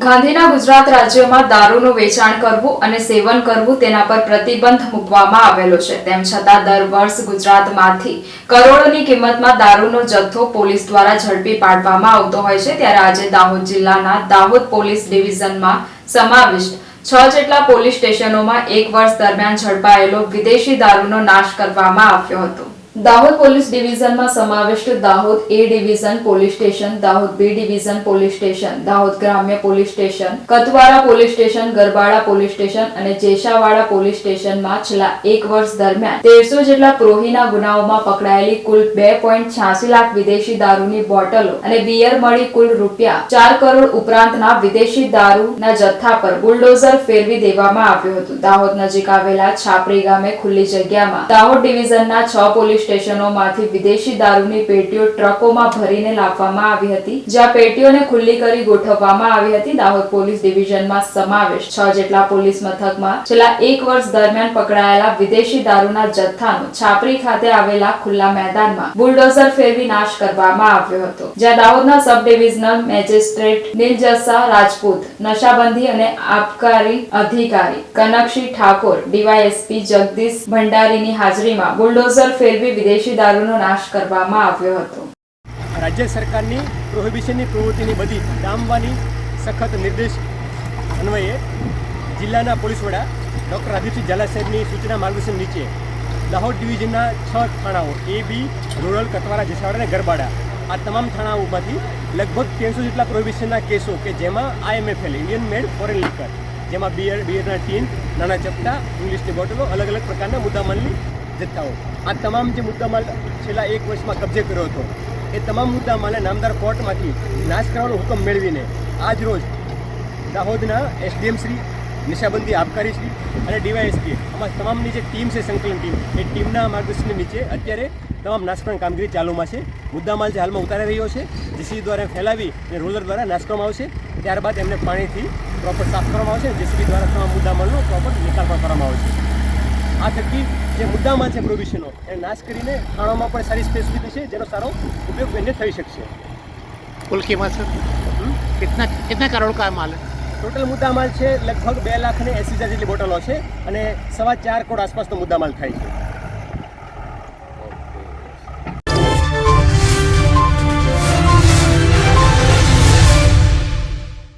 ગાંધીના ગુજરાત રાજ્યમાં દારૂનું વેચાણ કરવું અને સેવન કરવું તેના પર પ્રતિબંધ મૂકવામાં આવેલો છે। તેમ છતાં દર વર્ષ ગુજરાતમાંથી કરોડોની કિંમતમાં દારૂનો જથ્થો પોલીસ દ્વારા ઝડપી પાડવામાં આવતો હોય છે। ત્યારે આજે દાહોદ જિલ્લાના દાહોદ પોલીસ ડિવિઝનમાં સમાવિષ્ટ 6 જેટલા પોલીસ સ્ટેશનોમાં એક વર્ષ દરમિયાન ઝડપાયેલો વિદેશી દારૂનો નાશ કરવામાં આવ્યો હતો। દાહોદ પોલીસ ડિવિઝનમાં સમાવિષ્ટ Dahod A division police station, Dahod B division police station, Dahod ગ્રામ્ય police station, Katwara police station, Garbada police station અને જેશાવાડા પોલીસ સ્ટેશનમાં છેલ્લા એક વર્ષ દરમિયાન 1300 જેટલા પ્રોહીના ગુનાઓમાં પકડાયેલી કુલ 2.86 લાખ વિદેશી દારૂની બોટલો અને બિયર મળી કુલ રૂપિયા 4 કરોડ ઉપરાંતના વિદેશી દારૂના જથ્થા પર બુલડોઝર ફેરવી દેવામાં આવ્યું હતું। દાહોદ નજીક આવેલા છાપરી ગામે ખુલ્લી જગ્યામાં દાહોદ ડિવિઝનના 6 પોલીસ સ્ટેશનોમાંથી વિદેશી દારૂની પેટીઓ ટ્રકોમાં ભરીને લાવવામાં આવી હતી, જ્યાં પેટીઓને ખુલ્લી કરી ગોઠવવામાં આવી હતી। દાહોદ પોલીસ ડિવિઝનમાં સમાવેશ 6 જેટલા પોલીસ મથકમાં છેલ્લા એક વર્ષ દરમિયાન પકડાયેલા વિદેશી દારૂના જથ્થાનો છાપરી ખાતે આવેલા ખુલ્લા મેદાનમાં બુલડોઝર ફેરવી નાશ કરવામાં આવ્યો હતો, જ્યાં દાહોદના સબ ડિવિઝનલ મેજિસ્ટ્રેટ નીલજસા રાજપૂત, નશાબંધી અને આબકારી અધિકારી કનકસિંહ ઠાકોર, ડીવાયએસપી જગદીશ ભંડારીની હાજરીમાં બુલડોઝર ફેરવી વિદેશી દારૂનો નાશ કરવામાં આવ્યો હતો। રાજ્ય સરકારની પ્રોહિબિશનની પ્રવૃત્તિની બધી ડામવાની સખત નિર્દેશ અન્વયે જિલ્લાના પોલીસ વડા ડૉક્ટર રાજીવસિંહ ઝાલા સાહેબની સૂચના માર્ગદર્શન નીચે દાહોદ ડિવિઝનના 6 થાણાઓ એ બી, રૂરલ, કતવારા, જેસાવાડા અને ગરબાડા આ તમામ થાણાઓમાંથી લગભગ 300 જેટલા પ્રોહિબિશનના કેસો કે જેમાં IMFL ઇન્ડિયન મેડ ફોરેન લીકર, જેમાં બિયરના ટીન, નાના ચપટા, ઇંગ્લિશની બોટલો, અલગ અલગ પ્રકારના મુદ્દામાલની જથ્થાઓ આ તમામ જે મુદ્દામાલ છેલ્લા એક વર્ષમાં કબજે કર્યો હતો એ તમામ મુદ્દામાલને નામદાર કોર્ટમાંથી નાશ કરવાનો હુકમ મેળવીને આજ રોજ દાહોદના SDM શ્રી, નશાબંધી આબકારી શ્રી અને ડીવાયએસપી આમાં તમામની જે ટીમ છે, સંકલન ટીમ, એ ટીમના માર્ગદર્શન નીચે અત્યારે તમામ નાશકરણ કામગીરી ચાલુમાં છે। મુદ્દામાલ જે હાલમાં ઉતારી રહ્યો છે જેસીબી દ્વારા ફેલાવી અને રોલર દ્વારા નાશ કરવામાં આવશે, ત્યારબાદ એમને પાણીથી પ્રોપર સાફ કરવામાં આવશે, જેસીબી દ્વારા તમામ મુદ્દામાલનો પ્રોપર નિકાલ પણ કરવામાં આવશે। આ થકી જે મુદ્દામાં છે પ્રોવિશનો એ નાશ કરીને થાણામાં પણ સારી સ્પેસ લીધી છે, જેનો સારો ઉપયોગ એને થઈ શકશે। कुल कीमत सर कितना करोड़ का माल है? ટોટલ મુદ્દામાલ છે લગભગ 2,80,000 જેટલી બોટલો છે અને 4.25 કરોડ આસપાસનો મુદ્દામાલ થાય છે।